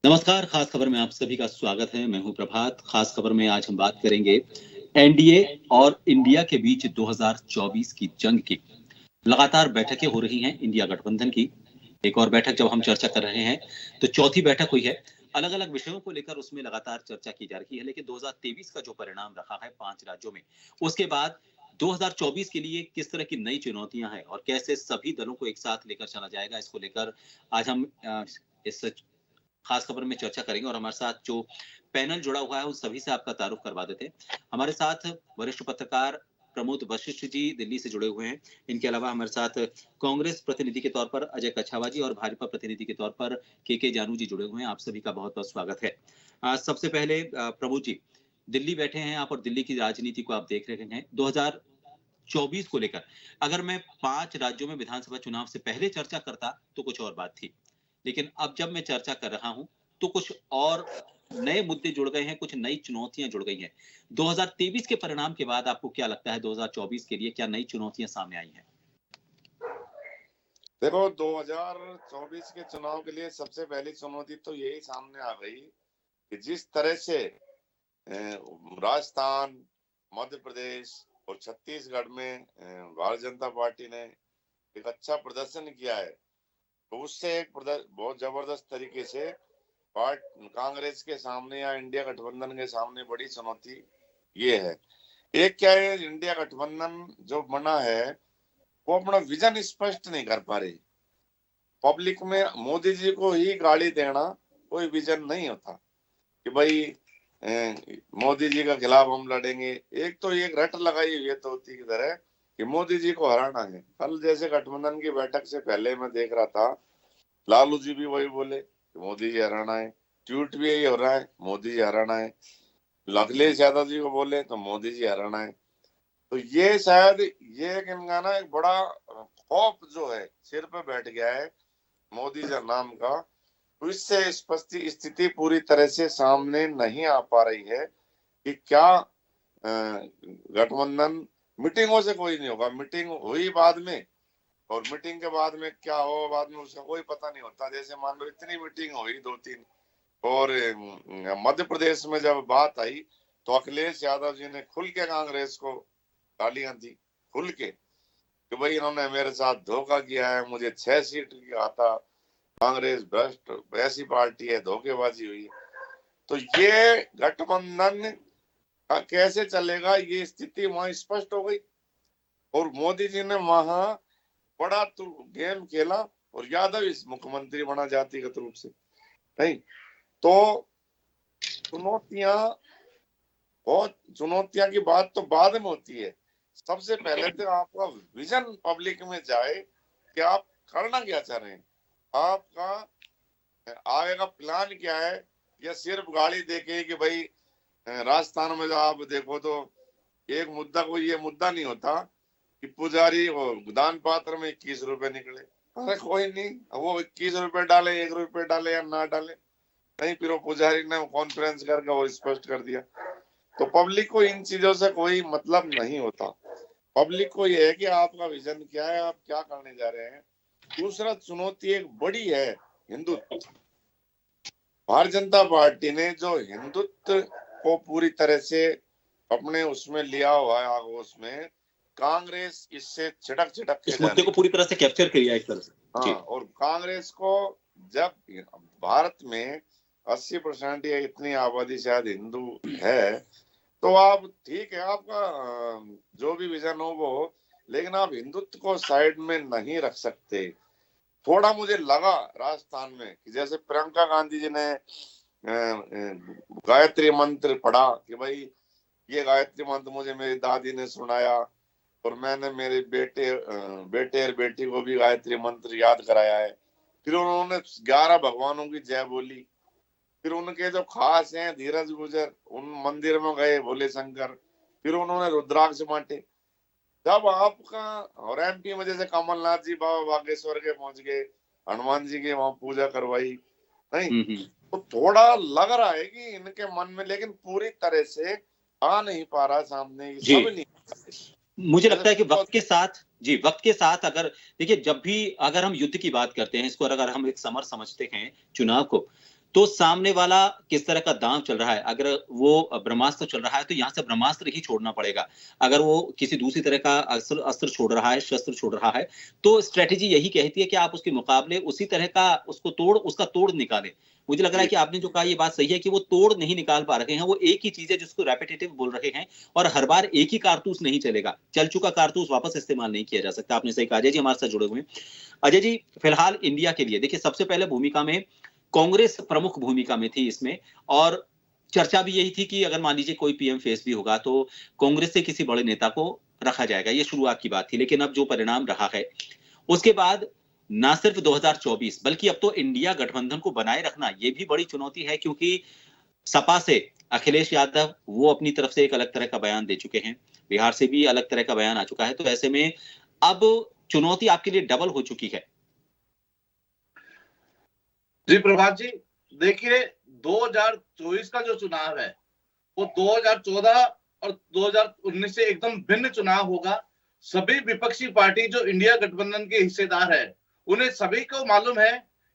नमस्कार, खास खबर में आप सभी का स्वागत है। मैं हूं प्रभात। खास खबर में आज हम बात करेंगे एनडीए और इंडिया के बीच 2024 की जंग की। लगातार बैठकें हो रही हैं इंडिया गठबंधन की। एक और बैठक जब हम चर्चा कर रहे हैं तो चौथी बैठक हुई है। अलग-अलग विषयों को लेकर उसमें लगातार चर्चा की जा रही है, लेकिन 2023 का जो परिणाम रहा है 5 राज्यों में, उसके बाद 2024 के लिए किस तरह की नई चुनौतियां हैं और कैसे सभी दलों को एक साथ लेकर चला जाएगा, इसको लेकर आज हम इस खास खबर में चर्चा करेंगे और हमारे साथ जो पैनल जुड़ा हुआ है उन सभी से आपका तारुफ करवा देते हैं। हमारे साथ वरिष्ठ पत्रकार प्रमोद वशिष्ठ जी दिल्ली से जुड़े हुए हैं। इनके अलावा हमारे साथ कांग्रेस प्रतिनिधि के तौर पर अजय कछावा जी और भाजपा प्रतिनिधि के तौर पर के जानू जी जुड़े हुए हैं। आप सभी का बहुत बहुत स्वागत है। सबसे पहले प्रमोद जी, दिल्ली बैठे हैं आप और दिल्ली की राजनीति को आप देख रहे हैं 2024 को लेकर। अगर मैं 5 राज्यों में विधानसभा चुनाव से पहले चर्चा करता तो कुछ और बात थी, लेकिन अब जब मैं चर्चा कर रहा हूं तो कुछ और नए मुद्दे जुड़ गए हैं, कुछ नई चुनौतियां जुड़ गई हैं। 2023 के परिणाम के बाद आपको क्या लगता है 2024 के लिए क्या नई चुनौतियां सामने आई हैं? देखो, 2024 के चुनाव के लिए सबसे पहली चुनौती तो यही सामने आ गई कि जिस तरह से राजस्थान, मध्य प्रदेश और छत्तीसगढ़ में भारतीय जनता पार्टी ने एक अच्छा प्रदर्शन किया है, तो उससे एक बहुत जबरदस्त तरीके से कांग्रेस के सामने या इंडिया गठबंधन के सामने बड़ी चुनौती ये है। एक क्या है, इंडिया गठबंधन जो बना है वो अपना विजन स्पष्ट नहीं कर पा रही। पब्लिक में मोदी जी को ही गाली देना कोई विजन नहीं होता कि भाई मोदी जी के खिलाफ हम लड़ेंगे। एक तो ये रट लगाई हुई है तोती की तरह कि मोदी जी को हराना है। कल जैसे गठबंधन की बैठक से पहले मैं देख रहा था, लालू जी भी वही बोले कि मोदी जी हराना है। ट्वीट भी यही हो रहा है, मोदी जी हराना है। अखिलेश यादव जी को बोले तो मोदी जी हराना है। तो ये शायद ये इनका ना एक बड़ा खौफ जो है सिर पे बैठ गया है मोदी जी नाम का। तो इससे स्पष्ट स्थिति पूरी तरह से सामने नहीं आ पा रही है कि क्या गठबंधन मीटिंगों से कोई नहीं होगा। मीटिंग हुई बाद में और मीटिंग के बाद में क्या हो बाद में उसका कोई पता नहीं होता। जैसे मान लो इतनी मीटिंग हुई 2-3 और मध्य प्रदेश में जब बात आई तो अखिलेश यादव जी ने खुल के कांग्रेस को गालियां दी, खुल के कि भाई इन्होंने मेरे साथ धोखा किया है, मुझे 6 सीट आता, कांग्रेस भ्रष्ट ऐसी पार्टी है, धोखेबाजी हुई। तो ये गठबंधन कैसे चलेगा ये स्थिति वहां स्पष्ट हो गई और मोदी जी ने वहां बड़ा तो गेम खेला और यादव इस मुख्यमंत्री बना जातिगत रूप से। नहीं तो चुनौतियां की बात तो बाद में होती है। सबसे पहले तो आपका विजन पब्लिक में जाए कि आप करना क्या चाह रहे हैं, आपका आगे का प्लान क्या है। या सिर्फ गाड़ी देके कि भाई राजस्थान में जो आप देखो तो एक मुद्दा कोई ये मुद्दा नहीं होता कि पुजारी वो दान पात्र में 21 रुपए निकले। अरे कोई नहीं, वो 21 रुपए डाले, 1 रुपए डाले या ना डाले, नहीं फिर वो पुजारी ने कॉन्फ्रेंस करके वो स्पष्ट कर दिया। तो पब्लिक को इन चीजों से कोई मतलब नहीं होता। पब्लिक को ये है कि आपका विजन क्या है, आप क्या करने जा रहे हैं। दूसरा चुनौती एक बड़ी है, हिंदुत्व। भारतीय जनता पार्टी ने जो हिंदुत्व को पूरी तरह से अपने उसमें लिया हुआ है आगोश में, कांग्रेस इससे छिटक छिटक के इस जा मुद्दे रही को पूरी तरह से कैप्चर किया एक तरह से। है। जी। हाँ, और कांग्रेस को जब भारत में 80% या इतनी आबादी शायद हिंदू है, तो आप ठीक है आपका जो भी विजन हो वो, लेकिन आप हिंदुत्व को साइड में नहीं रख सकते। थोड़ा मुझे लगा राजस्थान में कि जैसे प्रियंका गांधी जी ने गायत्री मंत्र पढ़ा कि भाई ये गायत्री मंत्र मुझे मेरी दादी ने सुनाया और मैंने मेरे बेटे और बेटी को भी गायत्री मंत्र याद कराया है। फिर उन्होंने 11 भगवानों की जय बोली। फिर उनके जो खास हैं धीरज गुजर, उन मंदिर में गए भोले शंकर, फिर उन्होंने रुद्राक्ष बांटे। जब आपका और एमपी में जैसे कमलनाथ जी बाबा बागेश्वर के पहुंच गए, हनुमान जी की वहां पूजा करवाई। नहीं तो थोड़ा लग रहा है कि इनके मन में, लेकिन पूरी तरह से आ नहीं पा रहा सामने ये जी, सब नहीं। मुझे लगता है कि वक्त के साथ वक्त के साथ अगर देखिए जब भी अगर हम युद्ध की बात करते हैं, इसको अगर हम एक समर समझते हैं चुनाव को, तो सामने वाला किस तरह का दांव चल रहा है, अगर वो ब्रह्मास्त्र चल रहा है तो यहाँ से ब्रह्मास्त्र ही छोड़ना पड़ेगा। अगर वो किसी दूसरी तरह का अस्त्र अस्त्र छोड़ रहा है, शस्त्र छोड़ रहा है, तो स्ट्रेटेजी यही कहती है कि आप उसके मुकाबले उसी तरह का उसका तोड़ निकालें। मुझे लग रहा है जी कि आपने जो कहा ये बात सही है कि वो तोड़ नहीं निकाल पा रहे हैं, वो एक ही चीज है जिसको रेपिटेटिव बोल रहे हैं, और हर बार एक ही कारतूस नहीं चलेगा। चल चुका कारतूस वापस इस्तेमाल नहीं किया जा सकता। आपने सही कहा। अजय जी हमारे साथ जुड़े हुए हैं। अजय जी, फिलहाल इंडिया के लिए देखिए, सबसे पहले भूमिका में कांग्रेस प्रमुख भूमिका में थी इसमें, और चर्चा भी यही थी कि अगर मान लीजिए कोई पीएम फेस भी होगा तो कांग्रेस से किसी बड़े नेता को रखा जाएगा, ये शुरुआत की बात थी। लेकिन अब जो परिणाम रहा है उसके बाद ना सिर्फ 2024 बल्कि अब तो इंडिया गठबंधन को बनाए रखना ये भी बड़ी चुनौती है, क्योंकि सपा से अखिलेश यादव वो अपनी तरफ से एक अलग तरह का बयान दे चुके हैं, बिहार से भी अलग तरह का बयान आ चुका है। तो ऐसे में अब चुनौती आपके लिए डबल हो चुकी है। जी प्रभात जी, देखिए 2024 का जो चुनाव है वो 2014 और 2019 से एकदम भिन्न चुनाव होगा। सभी विपक्षी पार्टी जो इंडिया गठबंधन के हिस्सेदार है, उन्हें सभी को मालूम है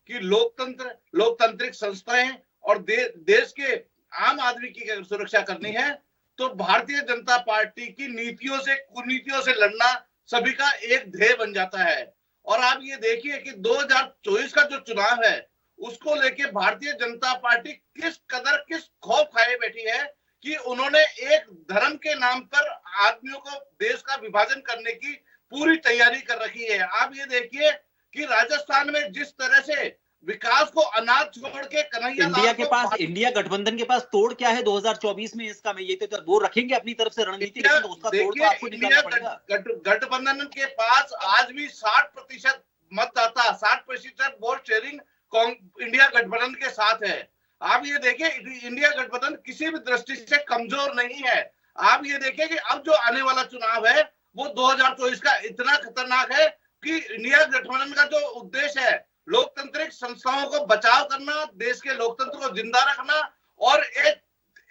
कि लोकतांत्रिक संस्थाएं और देश के आम आदमी की अगर सुरक्षा करनी है तो भारतीय जनता पार्टी की नीतियों से कुनीतियों से लड़ना सभी का एक ध्येय बन जाता है। और आप ये देखिए कि 2024 का जो चुनाव है उसको लेके भारतीय जनता पार्टी किस खौफ खाए बैठी है कि उन्होंने एक धर्म के नाम पर आदमियों को देश का विभाजन करने की पूरी तैयारी कर रखी है। आप ये देखिए कि राजस्थान में जिस तरह से विकास को अनाथ छोड़ के कन्हैया इंडिया लाल के को पास, इंडिया गठबंधन के पास तोड़ क्या है 2024 में इसका? मैं ये तो वो रखेंगे अपनी तरफ से रणनीति, लेकिन तो उसका तोड़ तो देखिए आपको इंडिया निकालना पड़ेगा। गठबंधन के पास आज भी 60% मतदाता, 60% वोट शेयरिंग इंडिया गठबंधन के साथ है। आप ये देखिए इंडिया गठबंधन किसी भी दृष्टि से कमजोर नहीं है। आप ये देखिए कि अब जो आने वाला चुनाव है वो 2024 का इतना खतरनाक है कि इंडिया गठबंधन का जो उद्देश्य है लोकतांत्रिक संस्थाओं को बचाव करना, देश के लोकतंत्र को जिंदा रखना और एक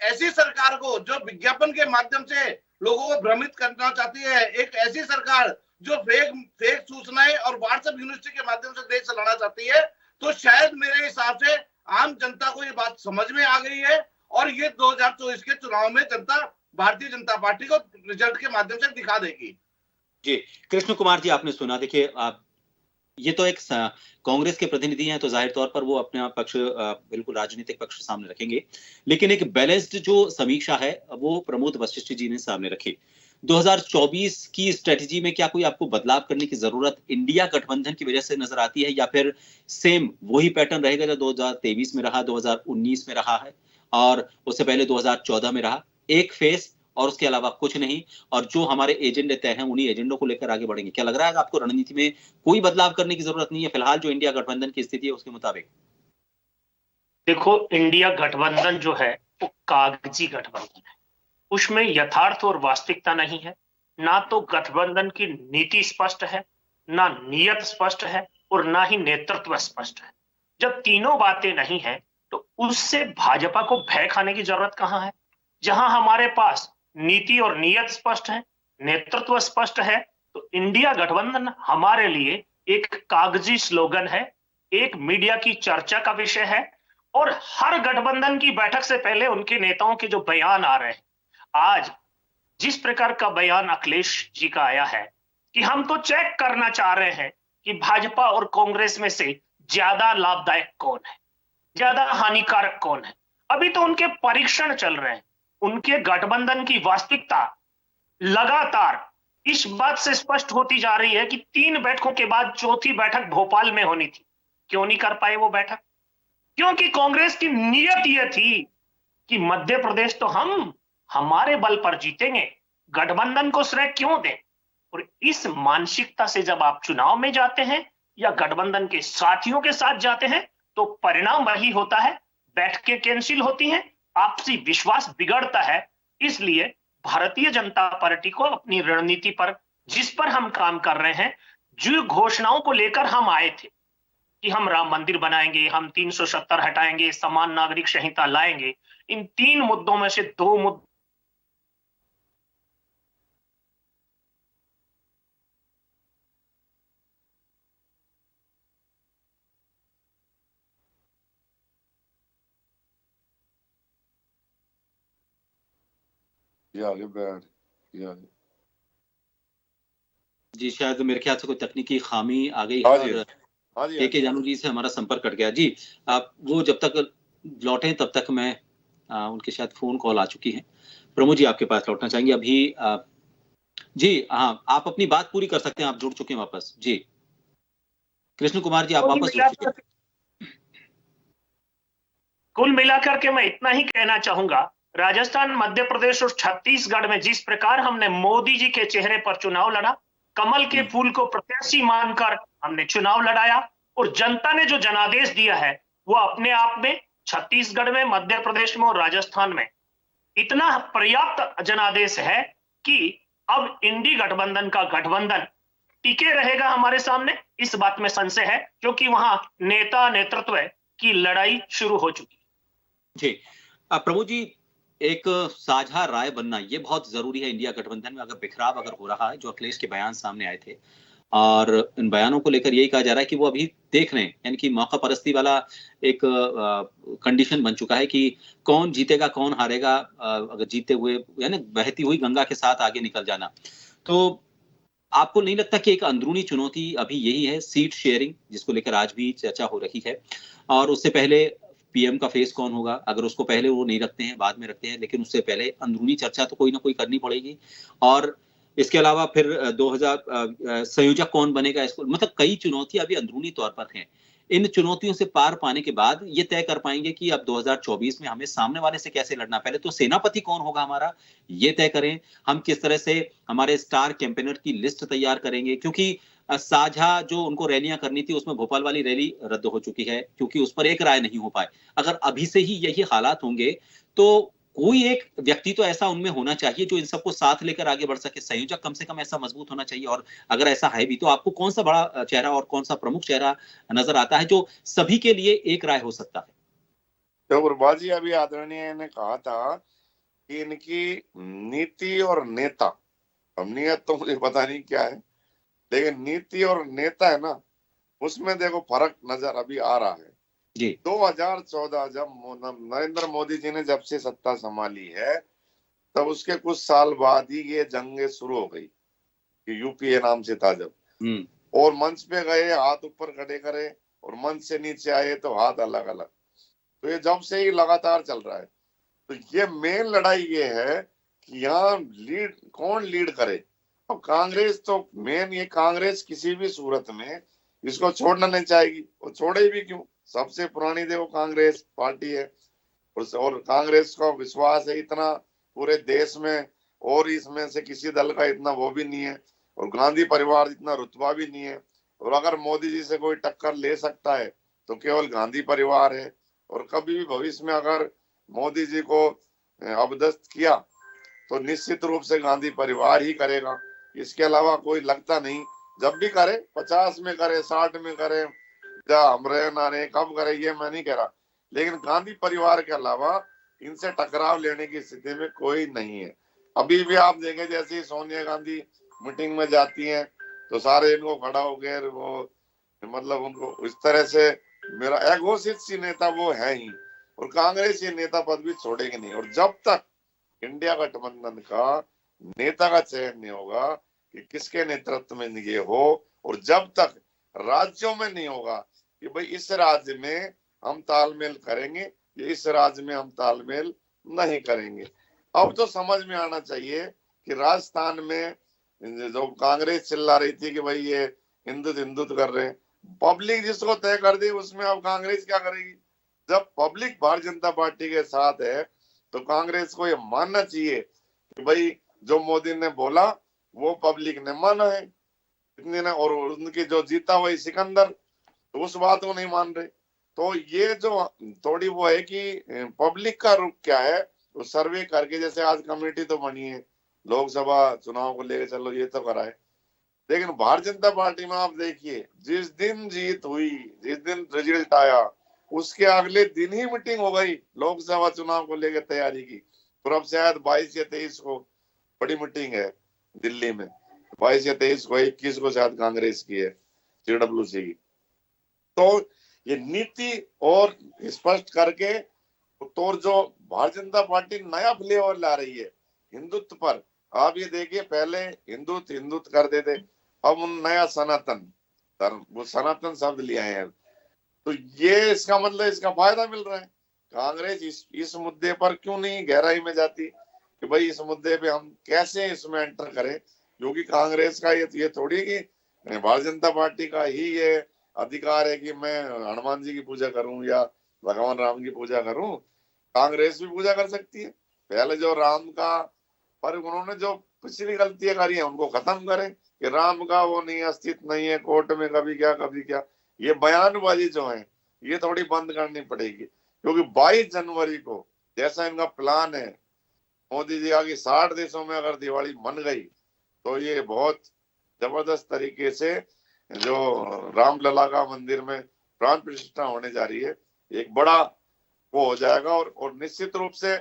ऐसी सरकार को जो विज्ञापन के माध्यम से लोगों को भ्रमित करना चाहती है, एक ऐसी सरकार जो फेक सूचनाएं और व्हाट्सएप यूनिवर्सिटी के माध्यम से देश चलाना चाहती है, तो शायद मेरे हिसाब से आम जनता को ये बात समझ में आ गई है और ये 2024 के चुनाव में जनता भारतीय जनता पार्टी को रिजल्ट के माध्यम से दिखा देगी। जी, कृष्ण कुमार जी आपने सुना। देखिए, आप ये तो एक कांग्रेस के प्रतिनिधि हैं, तो जाहिर तौर पर वो अपना पक्ष बिल्कुल राजनीतिक पक्ष सामने रखेंगे, लेकिन एक बैलेंस्ड जो समीक्षा है वो प्रमोद वशिष्ठ जी ने सामने रखी। 2024 की स्ट्रेटजी में क्या कोई आपको बदलाव करने की जरूरत इंडिया गठबंधन की वजह से नजर आती है, या फिर सेम वही पैटर्न रहेगा जो 2023 में रहा, 2019 में रहा है, और उससे पहले 2014 में रहा, एक फेस और उसके अलावा कुछ नहीं, और जो हमारे एजेंडे तय हैं उन्हीं एजेंडों को लेकर आगे बढ़ेंगे? क्या लग रहा है आपको रणनीति में कोई बदलाव करने की जरूरत नहीं है फिलहाल जो इंडिया गठबंधन की स्थिति है उसके मुताबिक? देखो, इंडिया गठबंधन जो है वो कागजी गठबंधन है, उसमें यथार्थ और वास्तविकता नहीं है। ना तो गठबंधन की नीति स्पष्ट है, ना नियत स्पष्ट है और ना ही नेतृत्व स्पष्ट है। जब तीनों बातें नहीं है तो उससे भाजपा को भय खाने की जरूरत कहां है? जहां हमारे पास नीति और नियत स्पष्ट है, नेतृत्व स्पष्ट है, तो इंडिया गठबंधन हमारे लिए एक कागजी स्लोगन है, एक मीडिया की चर्चा का विषय है, और हर गठबंधन की बैठक से पहले उनके नेताओं के जो बयान आ रहे हैं, आज जिस प्रकार का बयान अखिलेश जी का आया है कि हम तो चेक करना चाह रहे हैं कि भाजपा और कांग्रेस में से ज्यादा लाभदायक कौन है, ज्यादा हानिकारक कौन है। अभी तो उनके परीक्षण चल रहे हैं। उनके गठबंधन की वास्तविकता लगातार इस बात से स्पष्ट होती जा रही है कि 3 बैठकों के बाद चौथी बैठक भोपाल में होनी थी। क्यों नहीं कर पाए वो बैठक? क्योंकि कांग्रेस की नीयत यह थी कि मध्य प्रदेश तो हम हमारे बल पर जीतेंगे, गठबंधन को श्रेय क्यों दें। और इस मानसिकता से जब आप चुनाव में जाते हैं या गठबंधन के साथियों के साथ जाते हैं तो परिणाम वही होता है, बैठकें कैंसिल होती हैं, आपसी विश्वास बिगड़ता है। इसलिए भारतीय जनता पार्टी को अपनी रणनीति पर, जिस पर हम काम कर रहे हैं, जो घोषणाओं को लेकर हम आए थे कि हम राम मंदिर बनाएंगे, हम 370 हटाएंगे, समान नागरिक संहिता लाएंगे, इन 3 मुद्दों में से 2 मुद्दे ये आगे बैठ, ये आगे। जी शायद मेरे ख्याल से कोई तकनीकी खामी आ गई है हाँ जी, और हाँ जी, के जानू जी से हमारा संपर्क कट गया। जी आप वो जब तक लौटे तब तक मैं उनके शायद फोन कॉल आ चुकी है। प्रमोद जी आपके पास लौटना चाहेंगे अभी जी हाँ, आप अपनी बात पूरी कर सकते हैं, आप जुड़ चुके हैं वापस। जी कृष्ण कुमार जी आप वापस जुड़ चुके हैं। कुल मिलाकर के मैं इतना ही कहना चाहूंगा, राजस्थान, मध्य प्रदेश और छत्तीसगढ़ में जिस प्रकार हमने मोदी जी के चेहरे पर चुनाव लड़ा, कमल के फूल को प्रत्याशी मानकर हमने चुनाव लड़ाया और जनता ने जो जनादेश दिया है वो अपने आप में छत्तीसगढ़ में, मध्य प्रदेश में और राजस्थान में इतना पर्याप्त जनादेश है कि अब इंडी गठबंधन का गठबंधन टिके रहेगा हमारे सामने, इस बात में संशय है, क्योंकि वहां नेता नेतृत्व की लड़ाई शुरू हो चुकी है। जी प्रभु जी, एक साझा राय बनना ये बहुत जरूरी है इंडिया गठबंधन में। अगर बिखराव अगर हो रहा है, जो अखिलेश के बयान सामने आए थे और इन बयानों को लेकर यही कहा जा रहा है कि वो अभी देख रहे हैं, यानी कि मौका परस्ती वाला एक कंडीशन बन चुका है कि कौन जीतेगा कौन हारेगा, अगर जीते हुए यानी बहती हुई गंगा के साथ आगे निकल जाना। तो आपको नहीं लगता कि एक अंदरूनी चुनौती अभी यही है, सीट शेयरिंग, जिसको लेकर आज भी चर्चा हो रही है? और उससे पहले पीएम का फेस कौन होगा, अगर उसको पहले वो नहीं रखते हैं, बाद में रखते हैं, लेकिन उससे पहले अंदरूनी चर्चा तो कोई ना कोई करनी पड़ेगी। और इसके अलावा फिर 2000 संयोजक कौन बनेगा, इसको मतलब कई चुनौतियां अभी अंदरूनी तौर पर हैं। इन चुनौतियों से पार पाने के बाद ये तय कर पाएंगे कि अब 2024 में हमें सामने वाले से कैसे लड़ना। पहले तो सेनापति कौन होगा हमारा, ये तय करें। हम किस तरह से हमारे स्टार कैंपेनर की लिस्ट तैयार करेंगे, क्योंकि साझा जो उनको रैलियां करनी थी उसमें भोपाल वाली रैली रद्द हो चुकी है क्योंकि उस पर एक राय नहीं हो पाए। अगर अभी से ही यही हालात होंगे तो कोई एक व्यक्ति तो ऐसा उनमें होना चाहिए जो इन सबको साथ लेकर आगे बढ़ सके। संयोजक कम से कम ऐसा मजबूत होना चाहिए। और अगर ऐसा है भी तो आपको कौन सा बड़ा चेहरा और कौन सा प्रमुख चेहरा नजर आता है जो सभी के लिए एक राय हो सकता है? तो गुरबाजी अभी आदरणीय ने कहा था कि इनकी नीति और नेता, अब नियत तो मुझे पता नहीं क्या है, लेकिन नीति और नेता है ना, उसमें देखो फर्क नजर अभी आ रहा है। जी 2014 जब नरेंद्र मोदी जी ने जब से सत्ता संभाली है, तब उसके कुछ साल बाद ही ये जंगे शुरू हो गई कि यूपीए नाम से था जब, और मंच पे गए हाथ ऊपर खड़े करे और मंच से नीचे आए तो हाथ अलग अलग। तो ये जब से ही लगातार चल रहा है। तो ये मेन लड़ाई ये है कि यहाँ कौन लीड करे। अब कांग्रेस तो मेन, ये कांग्रेस किसी भी सूरत में इसको छोड़ना नहीं चाहेगी, वो छोड़े भी क्यों, सबसे पुरानी देखो कांग्रेस पार्टी है और कांग्रेस का विश्वास है इतना पूरे देश में, और इसमें से किसी दल का इतना वो भी नहीं है, और गांधी परिवार इतना रुतबा भी नहीं है। और अगर मोदी जी से कोई टक्कर ले सकता है तो केवल गांधी परिवार है। और कभी भी भविष्य में अगर मोदी जी को अबदस्त किया तो निश्चित रूप से गांधी परिवार ही करेगा, इसके अलावा कोई लगता नहीं। जब भी करे 50 में करे, 60 में करे, या हम रहे ना रहे, कब करे ये मैं नहीं कह रहा, लेकिन गांधी परिवार के अलावा इनसे टकराव लेने की स्थिति में कोई नहीं है। अभी भी आप देखें, जैसे सोनिया गांधी मीटिंग में जाती हैं तो सारे इनको खड़ा हो गए, वो मतलब उनको इस तरह से, मेरा एगोसित सी नेता वो है ही, और कांग्रेस ये नेता पद भी छोड़ेगी नहीं। और जब तक इंडिया गठबंधन का नेता का चयन नहीं होगा कि किसके नेतृत्व में ये हो, और जब तक राज्यों में नहीं होगा कि भाई इस राज्य में हम तालमेल करेंगे, इस राज्य में हम तालमेल नहीं करेंगे। अब तो समझ में आना चाहिए कि राजस्थान में जो कांग्रेस चिल्ला रही थी कि भाई ये हिंदुत्व कर रहे हैं, पब्लिक जिसको तय कर दी उसमें अब कांग्रेस क्या करेगी। जब पब्लिक भारतीय जनता पार्टी के साथ है तो कांग्रेस को ये मानना चाहिए कि भाई जो मोदी ने बोला वो पब्लिक ने माना है इतने ना, और उनकी जो जीता वही सिकंदर, तो उस बात को नहीं मान रहे। तो ये जो थोड़ी वो है कि पब्लिक का रुख क्या है, वो सर्वे करके, जैसे आज कमेटी तो बनी है लोकसभा चुनाव को लेकर, चलो ये तो करा है, लेकिन भारतीय जनता पार्टी में आप देखिए जिस दिन जीत हुई, जिस दिन रिजल्ट आया, उसके अगले दिन ही मीटिंग हो गई लोकसभा चुनाव को लेकर तैयारी की। और अब शायद 22 या 23 को बड़ी मीटिंग है दिल्ली में, 22 या 23 को, 21 को शायद कांग्रेस की है, CWC की। तो ये नीति और स्पष्ट करके, तो जो भारतीय जनता पार्टी नया फ्लेवर ला रही है हिंदुत्व पर। आप ये देखिए, पहले हिंदुत्व हिंदुत्व करते थे, अब उन नया सनातन धर्म, वो सनातन शब्द ले आए हैं। तो ये इसका मतलब इसका फायदा मिल रहा है। कांग्रेस इस मुद्दे पर क्यों नहीं गहराई में जाती कि भाई इस मुद्दे पे हम कैसे इसमें एंटर करें, क्योंकि कांग्रेस का ये थोड़ी कि भारतीय जनता पार्टी का ही ये अधिकार है कि मैं हनुमान जी की पूजा करूं या भगवान राम की पूजा करूं। कांग्रेस भी पूजा कर सकती है। पहले जो राम का, पर उन्होंने जो पिछली गलतियां करी है उनको खत्म करें कि राम का वो नहीं, अस्तित्व नहीं है, कोर्ट में कभी क्या कभी क्या। ये बयानबाजी जो है ये थोड़ी बंद करनी पड़ेगी, क्योंकि 22 जनवरी को जैसा इनका प्लान है, मोदी जी का कि 60 देशों में अगर दिवाली मन गई तो ये बहुत जबरदस्त तरीके से जो रामलला का मंदिर में प्राण प्रतिष्ठा होने जा रही है, एक बड़ा वो हो जाएगा। और निश्चित रूप से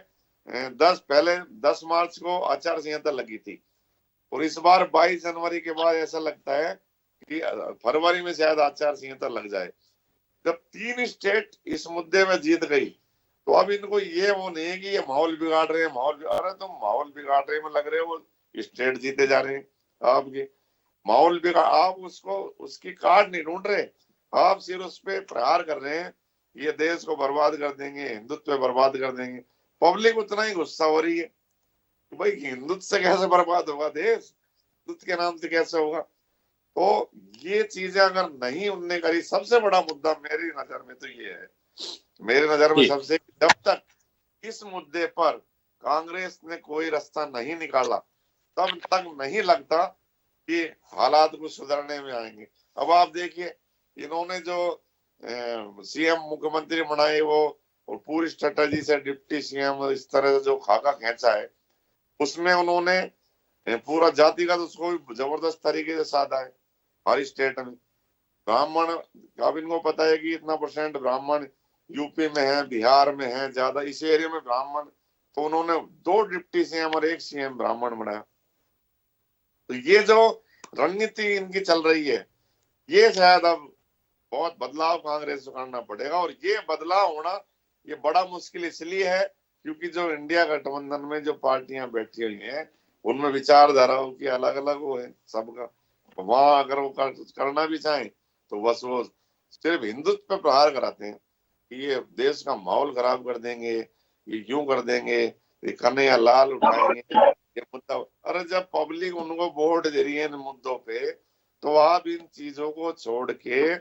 10 मार्च को आचार संहिता लगी थी, और इस बार 22 जनवरी के बाद ऐसा लगता है कि फरवरी में शायद आचार संहिता लग जाए। जब 3 स्टेट इस मुद्दे में जीत गई तो अब इनको ये वो नहीं है कि ये माहौल बिगाड़ रहे हैं, अरे तुम माहौल बिगाड़ रहे में लग रहे हो, स्टेट जीते जा रहे हैं आपके। माहौल बिगाड़, आप उसकी काट नहीं ढूंढ रहे, आप सिर्फ उस पर प्रहार कर रहे हैं, ये देश को बर्बाद कर देंगे, हिंदुत्व बर्बाद कर देंगे। पब्लिक उतना ही गुस्सा हो रही है कि भाई हिंदुत्व से कैसे बर्बाद होगा देश, हिंदुत्व के नाम से कैसे होगा। तो ये चीजें अगर नहीं उनने करी, सबसे बड़ा मुद्दा मेरी नजर में तो ये है, मेरे नजर में सबसे, जब तक इस मुद्दे पर कांग्रेस ने कोई रास्ता नहीं निकाला तब तक नहीं लगता कि हालात को सुधरने में आएंगे। अब आप देखिए, इन्होंने जो सीएम मुख्यमंत्री बनाए वो, और पूरी स्ट्रेटजी से डिप्टी सीएम इस तरह से जो खाका खींचा है, उसमें उन्होंने पूरा जातिगत उसको भी जबरदस्त तरीके से साधा है। हर स्टेट में ब्राह्मण, अब इनको पता है कि इतना % ब्राह्मण यूपी में है, बिहार में है ज्यादा, इस एरिया में ब्राह्मण, तो उन्होंने 2 डिप्टी सीएम और 1 सीएम ब्राह्मण बनाया। तो ये जो रणनीति इनकी चल रही है, ये शायद अब बहुत बदलाव कांग्रेस को करना पड़ेगा। और ये बदलाव होना ये बड़ा मुश्किल इसलिए है क्योंकि जो इंडिया गठबंधन में जो पार्टियां बैठी हुई हैं उनमें विचारधाराओं की अलग अलग वो है सबका। वहां अगर वो करना भी चाहें तो बस वो सिर्फ हिंदुत्व पे प्रहार कराते हैं कि ये देश का माहौल खराब कर देंगे, ये यूं कर देंगे, ये कन्हैया लाल उठाएंगे ये मुद्दा। अरे जब पब्लिक उनको वोट दे रही है इन मुद्दों पे, तो आप इन चीजों को छोड़ के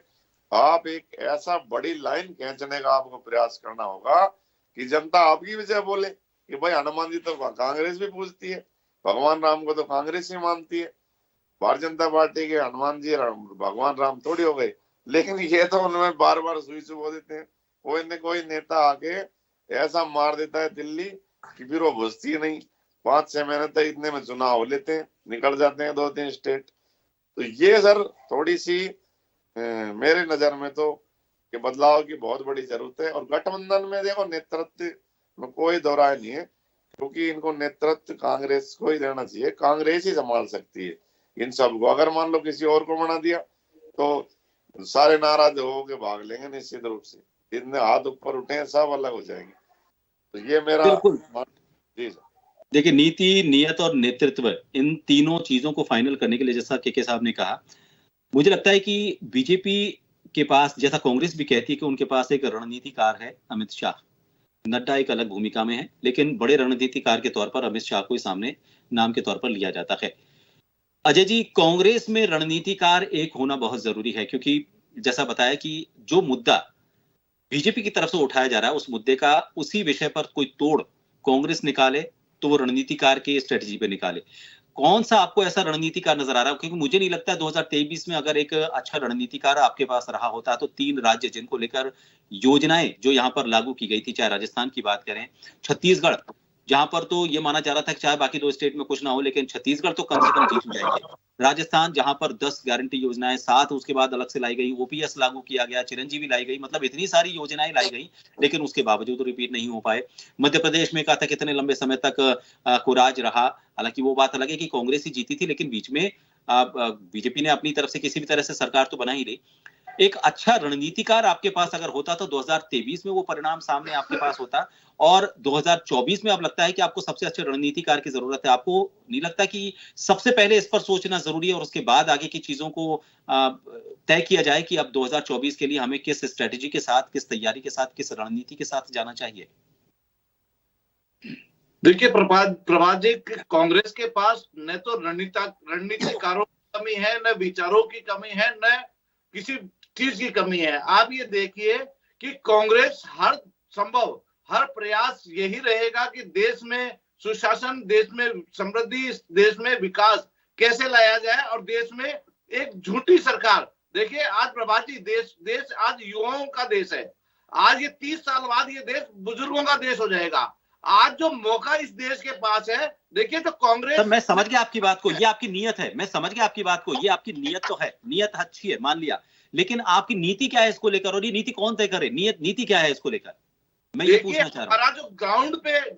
आप एक ऐसा बड़ी लाइन खींचने का आपको प्रयास करना होगा कि जनता आपकी वजह बोले कि भाई हनुमान जी तो कांग्रेस भी पूजती है, भगवान राम को तो कांग्रेस ही मानती है, भारतीय जनता पार्टी के हनुमान जी भगवान राम थोड़ी हो गए। लेकिन ये तो उनमें बार बार सुई चुबो देते हैं। कोई नेता आके ऐसा मार देता है दिल्ली कि फिर वो घुसती नहीं, 5-6 महीने तक इतने में चुनाव हो लेते हैं, निकल जाते हैं 2-3 स्टेट। तो ये सर थोड़ी सी मेरे नजर में तो कि बदलाव की बहुत बड़ी जरूरत है। और गठबंधन में देखो नेतृत्व में कोई दोहराय नहीं है, क्योंकि इनको नेतृत्व कांग्रेस को ही देना चाहिए, कांग्रेस ही संभाल सकती है इन सबको। अगर मान लो किसी और को बना दिया तो सारे नाराज हो के भाग लेंगे निश्चित रूप से, इतने हाथ ऊपर उठे सब अलग हो जाएंगे। तो ये मेरा जी सर। देखिए, नीति, नियत और नेतृत्व, इन तीनों चीजों को फाइनल करने के लिए जैसा के साहब ने कहा, मुझे लगता है कि बीजेपी के पास, जैसा कांग्रेस भी कहती है कि उनके पास एक रणनीतिकार है अमित शाह, नड्डा एक अलग भूमिका में है, लेकिन बड़े रणनीतिकार के तौर पर अमित शाह को सामने नाम के तौर पर लिया जाता है। अजय जी, कांग्रेस में रणनीतिकार एक होना बहुत जरूरी है, क्योंकि जैसा बताया कि जो मुद्दा बीजेपी की तरफ से उठाया जा रहा है, उस मुद्दे का उसी विषय पर कोई तोड़ कांग्रेस निकाले तो वो रणनीतिकार के स्ट्रेटजी पे निकाले। कौन सा आपको ऐसा रणनीतिकार नजर आ रहा है? क्योंकि मुझे नहीं लगता 2023 में अगर एक अच्छा रणनीतिकार आपके पास रहा होता तो 3 राज्य जिनको लेकर योजनाएं जो यहाँ पर लागू की गई थी, चाहे राजस्थान की बात करें, छत्तीसगढ़, जहां पर तो ये माना जा रहा था कि चाहे बाकी 2 स्टेट में कुछ ना हो लेकिन छत्तीसगढ़ तो कम से कम जीत जाएंगे, राजस्थान जहां पर 10 गारंटी योजनाएं, 7 उसके बाद अलग से लाई गई, ओपीएस लागू किया गया, चिरंजीवी लाई गई, मतलब इतनी सारी योजनाएं लाई गई, लेकिन उसके बावजूद रिपीट नहीं हो पाए। मध्य प्रदेश में कहा था कितने लंबे समय तक कुराज रहा, हालांकि वो बात अलग है कि कांग्रेस ही जीती थी, लेकिन बीच में बीजेपी ने अपनी तरफ से किसी भी तरह से सरकार तो बना ही ली। एक अच्छा रणनीतिकार आपके पास अगर होता तो 2023 में वो परिणाम सामने आपके पास होता, और 2024 में अब लगता है कि आपको सबसे अच्छे रणनीतिकार की जरूरत है। आपको नहीं लगता कि सबसे पहले इस पर सोचना जरूरी है और उसके बाद आगे की चीजों को तय किया जाए कि अब 2024 के लिए हमें किस स्ट्रेटेजी के साथ, किस तैयारी के साथ, किस रणनीति के साथ जाना चाहिए? देखिए प्रभात जी, कांग्रेस के पास न तो रणनीतिकारों की कमी है, न विचारों की कमी है, न किसी चीज की कमी है। आप ये देखिए कि कांग्रेस हर संभव, हर प्रयास यही रहेगा कि देश में सुशासन, देश में समृद्धि, देश में विकास कैसे लाया जाए, और देश में एक झूठी सरकार। देखिए आज प्रभात जी, देश आज युवाओं का देश है। आज ये 30 साल बाद ये देश बुजुर्गों का देश हो जाएगा। आज जो मौका इस देश के पास है, देखिए जो कांग्रेस। तो मैं समझ गया आपकी बात को, ये आपकी नीयत है, मैं समझ गया आपकी बात को, ये आपकी नीयत तो है, नीयत अच्छी है, मान लिया, लेकिन आपकी नीति क्या है इसको लेकर, और ये नीति कौन तय करे? नीति क्या है इसको लेकर, मैं ये पूछना चाह रहा हूं। हमारा जो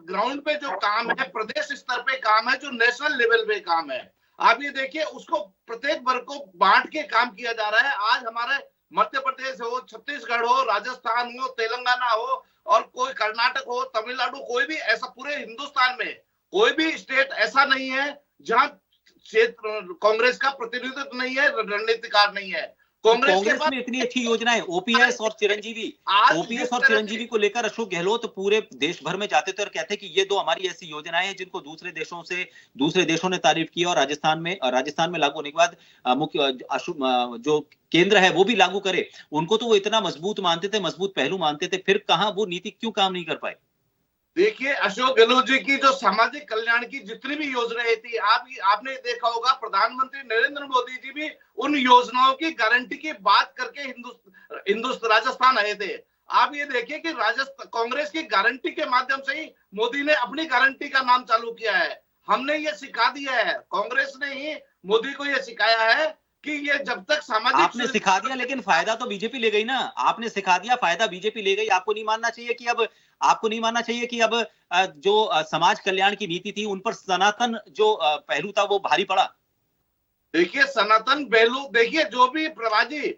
ग्राउंड पे जो काम है, प्रदेश स्तर पे काम है, जो नेशनल लेवल पे काम है, आप ये देखिए उसको प्रत्येक वर्ग को बांट के काम किया जा रहा है। आज हमारे मध्य प्रदेश हो, छत्तीसगढ़ हो, राजस्थान हो, तेलंगाना हो, और कोई कर्नाटक हो, तमिलनाडु, कोई भी ऐसा पूरे हिंदुस्तान में कोई भी स्टेट ऐसा नहीं है जहां क्षेत्र कांग्रेस का प्रतिनिधित्व नहीं है, रणनीतिकार नहीं है। कांग्रेस में इतनी अच्छी योजनाएं, ओपीएस और चिरंजीवी को लेकर अशोक गहलोत पूरे देश भर में जाते थे और कहते कि ये दो हमारी ऐसी योजनाएं हैं जिनको दूसरे देशों ने तारीफ की, और राजस्थान में लागू होने के बाद मुख्य जो केंद्र है वो भी लागू करे। उनको तो वो इतना मजबूत मानते थे, मजबूत पहलू मानते थे, फिर कहां वो नीति क्यों काम नहीं कर पाए? देखिए अशोक गहलोत जी की जो सामाजिक कल्याण की जितनी भी योजनाएं थी, आपने देखा होगा प्रधानमंत्री नरेंद्र मोदी जी भी उन योजनाओं की गारंटी की बात करके राजस्थान आए थे। आप ये देखिए कि कांग्रेस की गारंटी के माध्यम से ही मोदी ने अपनी गारंटी का नाम चालू किया है। हमने ये सिखा दिया है, कांग्रेस ने ही मोदी को ये सिखाया है कि ये जब तक सामाजिक। आपने सिखा दिया, लेकिन फायदा तो बीजेपी ले गई ना। आपने सिखा दिया, फायदा बीजेपी ले गई। आपको नहीं मानना चाहिए कि अब जो समाज कल्याण की नीति थी उन पर सनातन जो पहलू था वो भारी पड़ा? देखिए सनातन पहलू, देखिए जो भी प्रभाजी,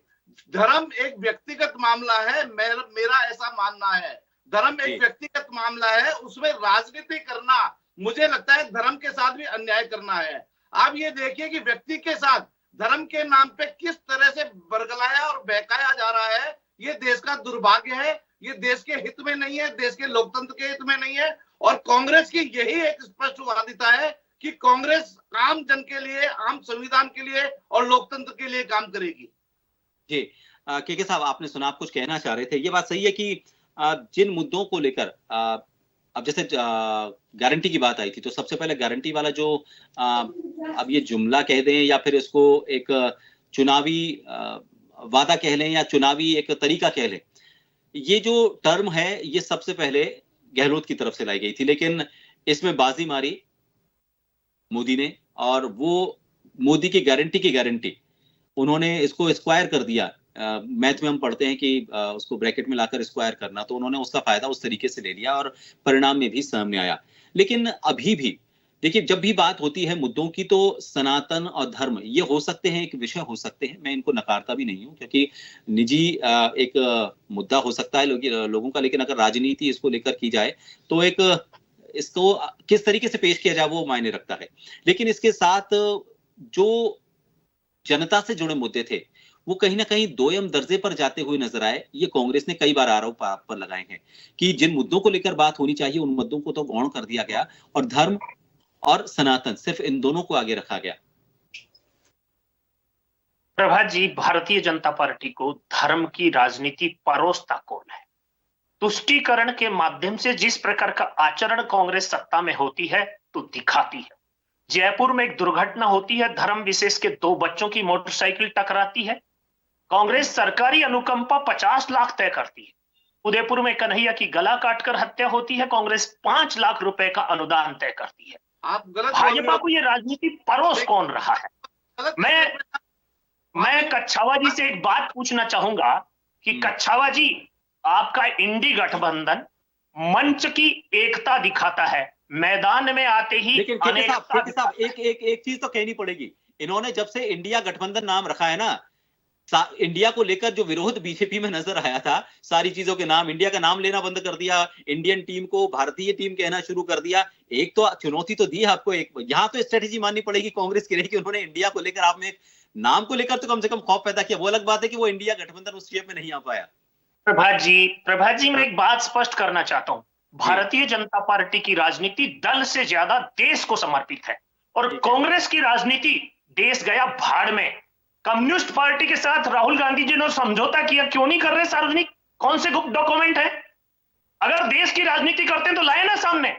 धर्म एक व्यक्तिगत मामला है, मेरा ऐसा मानना है। धर्म एक व्यक्तिगत मामला है, उसमें राजनीति करना मुझे लगता है धर्म के साथ भी अन्याय करना है। आप ये देखिए कि व्यक्ति के साथ धर्म के नाम पे किस तरह से बरगलाया और बहकाया जा रहा है, ये देश का दुर्भाग्य है। ये देश के हित में नहीं है, देश के लोकतंत्र के हित में नहीं है। और कांग्रेस की यही एक स्पष्ट वादिता है कि कांग्रेस आम जन के लिए, आम संविधान के लिए और लोकतंत्र के लिए काम करेगी। जी के साहब, आपने सुना, आप कुछ कहना चाह रहे थे। ये बात सही है कि जिन मुद्दों को लेकर अब जैसे गारंटी की बात आई थी, तो सबसे पहले गारंटी वाला जो अब ये जुमला कह दें या फिर इसको एक चुनावी वादा कह लें या चुनावी एक तरीका कह लें, ये जो टर्म है ये सबसे पहले गहलोत की तरफ से लाई गई थी, लेकिन इसमें बाजी मारी मोदी ने, और वो मोदी की गारंटी उन्होंने इसको स्क्वायर कर दिया। मैथ में हम पढ़ते हैं कि उसको ब्रैकेट में लाकर स्क्वायर करना, तो उन्होंने उसका फायदा उस तरीके से ले लिया और परिणाम में भी सामने आया। लेकिन अभी भी देखिए, जब भी बात होती है मुद्दों की, तो सनातन और धर्म ये हो सकते हैं, एक विषय हो सकते हैं, मैं इनको नकारता भी नहीं हूं, क्योंकि निजी एक मुद्दा हो सकता है लोगों का, लेकिन अगर राजनीति इसको लेकर की जाए तो एक इसको किस तरीके से पेश किया जाए वो मायने रखता है। लेकिन इसके साथ जो जनता से जुड़े मुद्दे थे वो कहीं ना कहीं दोयम दर्जे पर जाते हुए नजर आए। ये कांग्रेस ने कई बार आरोप आप पर लगाए हैं कि जिन मुद्दों को लेकर बात होनी चाहिए उन मुद्दों को तो गौण कर दिया गया, और धर्म और सनातन सिर्फ इन दोनों को आगे रखा गया। प्रभात जी, भारतीय जनता पार्टी को धर्म की राजनीति परोसता कौन है? तुष्टीकरण के माध्यम से जिस प्रकार का आचरण कांग्रेस सत्ता में होती है तो दिखाती है। जयपुर में एक दुर्घटना होती है, धर्म विशेष के 2 बच्चों की मोटरसाइकिल टकराती है, कांग्रेस सरकारी अनुकंपा 50 लाख तय करती है। उदयपुर में कन्हैया की गला काटकर हत्या होती है, कांग्रेस 5 लाख रुपए का अनुदान तय करती है। आप गलत भाजपा को ये राजनीति परोस कौन रहा है? मैं कच्छावा जी से एक बात पूछना चाहूंगा कि कच्छावा जी, आपका इंडी गठबंधन मंच की एकता दिखाता है, मैदान में आते ही लेकिन एक चीज तो कहनी पड़ेगी, इन्होंने जब से इंडिया गठबंधन नाम रखा है ना, इंडिया को लेकर जो विरोध बीजेपी में नजर आया था, सारी चीजों के नाम, इंडिया का नाम लेना बंद कर दिया, इंडियन टीम को भारतीय टीम कहना शुरू कर दिया। एक तो चुनौती तो दी है आपको, एक यहाँ तो स्ट्रेटेजी माननी पड़ेगी कांग्रेस की रही कि उन्होंने इंडिया को लेकर, आपने नाम को लेकर तो कम से कम खौफ पैदा किया। वो अलग बात है कि वो इंडिया गठबंधन उस शेप में नहीं आ पाया। प्रभात जी, मैं एक बात स्पष्ट करना चाहता हूं। भारतीय जनता पार्टी की राजनीति दल से ज्यादा देश को समर्पित है, और कांग्रेस की राजनीति देश गया भाड़ में। कम्युनिस्ट पार्टी के साथ राहुल गांधी जी ने समझौता किया, क्यों नहीं कर रहे सार्वजनिक? कौन से गुप्त डॉक्यूमेंट है? अगर देश की राजनीति करते हैं तो लाए ना सामने।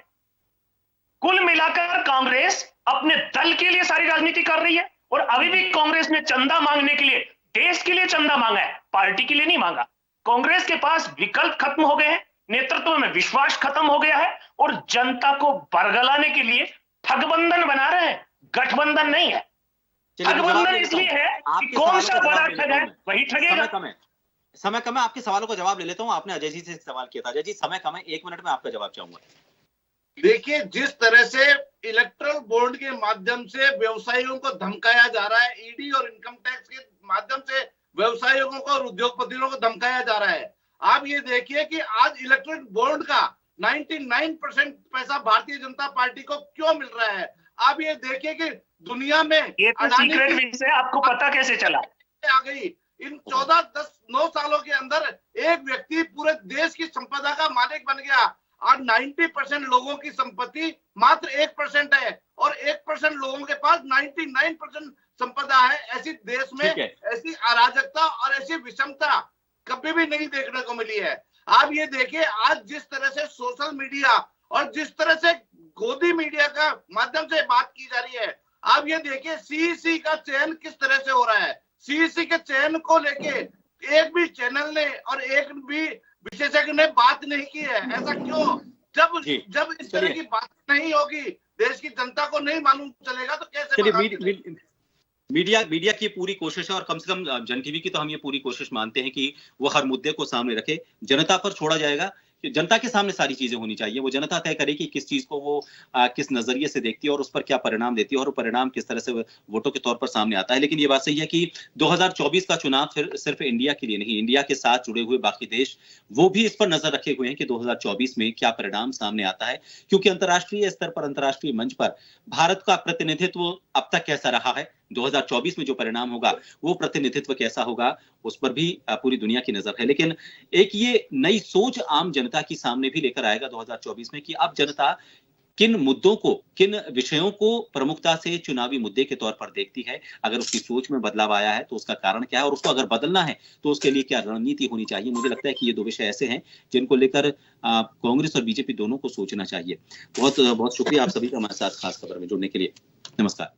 कुल मिलाकर कांग्रेस अपने दल के लिए सारी राजनीति कर रही है, और अभी भी कांग्रेस ने चंदा मांगने के लिए देश के लिए चंदा मांगा है, पार्टी के लिए नहीं मांगा। कांग्रेस के पास विकल्प खत्म हो गए हैं, नेतृत्व में विश्वास खत्म हो गया है, और जनता को बरगलाने के लिए ठगबंधन बना रहे हैं, गठबंधन नहीं है। ठगबंधन इसलिए है कि कौन सा बड़ा ठग है वही ठगेगा। समय कम है, आपके सवालों का जवाब ले लेता हूं। आपने अजय जी से सवाल किया था। अजय जी, समय कम है, 1 मिनट में आपका जवाब चाहूंगा। देखिए, जिस तरह से इलेक्टोरल बोर्ड के माध्यम से व्यवसायियों को धमकाया जा रहा है, ईडी और इनकम टैक्स के माध्यम से व्यवसायियों को और उद्योगपतियों को धमकाया जा रहा है। आप ये देखिए कि आज इलेक्टोरल बोर्ड का 99% पैसा भारतीय जनता पार्टी को क्यों मिल रहा है। आप ये देखिए कि दुनिया में ये तो सीक्रेट विषय आपको पता कैसे चला? आ गई इन 9 सालों के अंदर एक व्यक्ति पूरे देश की संपदा का मालिक बन गया। आज 90% लोगों की संपत्ति मात्र 1% है, और 1% लोगों के पास 99% संपदा है। ऐसी देश में ऐसी अराजकता और ऐसी विषमता कभी भी नहीं देखने को मिली है। आप ये देखिए, आज जिस तरह से सोशल मीडिया और जिस तरह से गोदी मीडिया का माध्यम से बात की जा रही है, आप ये देखिए सीईसी का चयन किस तरह से हो रहा है। सीईसी के चयन को लेके एक भी चैनल ने और एक भी विशेषज्ञ ने बात नहीं की है। ऐसा क्यों? जब इस तरह की बात नहीं होगी, देश की जनता को नहीं मालूम चलेगा, तो कैसे? मीडिया की पूरी कोशिश है, और कम से कम जन टीवी की तो हम ये पूरी कोशिश मानते हैं कि वो हर मुद्दे को सामने रखे। जनता पर छोड़ा जाएगा, जनता के सामने सारी चीजें होनी चाहिए। वो जनता तय करे कि किस चीज को वो किस नजरिए से देखती है और उस पर क्या परिणाम देती है, और वो परिणाम किस तरह से वोटों के तौर पर सामने आता है। लेकिन ये बात सही है कि 2024 का चुनाव सिर्फ इंडिया के लिए नहीं, इंडिया के साथ जुड़े हुए बाकी देश वो भी इस पर नजर रखे हुए हैं कि 2024 में क्या परिणाम सामने आता है। क्योंकि अंतर्राष्ट्रीय स्तर पर, अंतर्राष्ट्रीय मंच पर भारत का प्रतिनिधित्व अब तक कैसा रहा है, 2024 में जो परिणाम होगा वो प्रतिनिधित्व कैसा होगा, उस पर भी पूरी दुनिया की नजर है। लेकिन एक ये नई सोच आम जनता की सामने भी लेकर आएगा 2024 में कि अब जनता किन मुद्दों को, किन विषयों को प्रमुखता से चुनावी मुद्दे के तौर पर देखती है। अगर उसकी सोच में बदलाव आया है तो उसका कारण क्या है, और उसको अगर बदलना है तो उसके लिए क्या रणनीति होनी चाहिए। मुझे लगता है कि ये 2 विषय ऐसे हैं जिनको लेकर कांग्रेस और बीजेपी दोनों को सोचना चाहिए। बहुत बहुत शुक्रिया आप सभी का हमारे साथ खास खबर में जुड़ने के लिए। नमस्कार।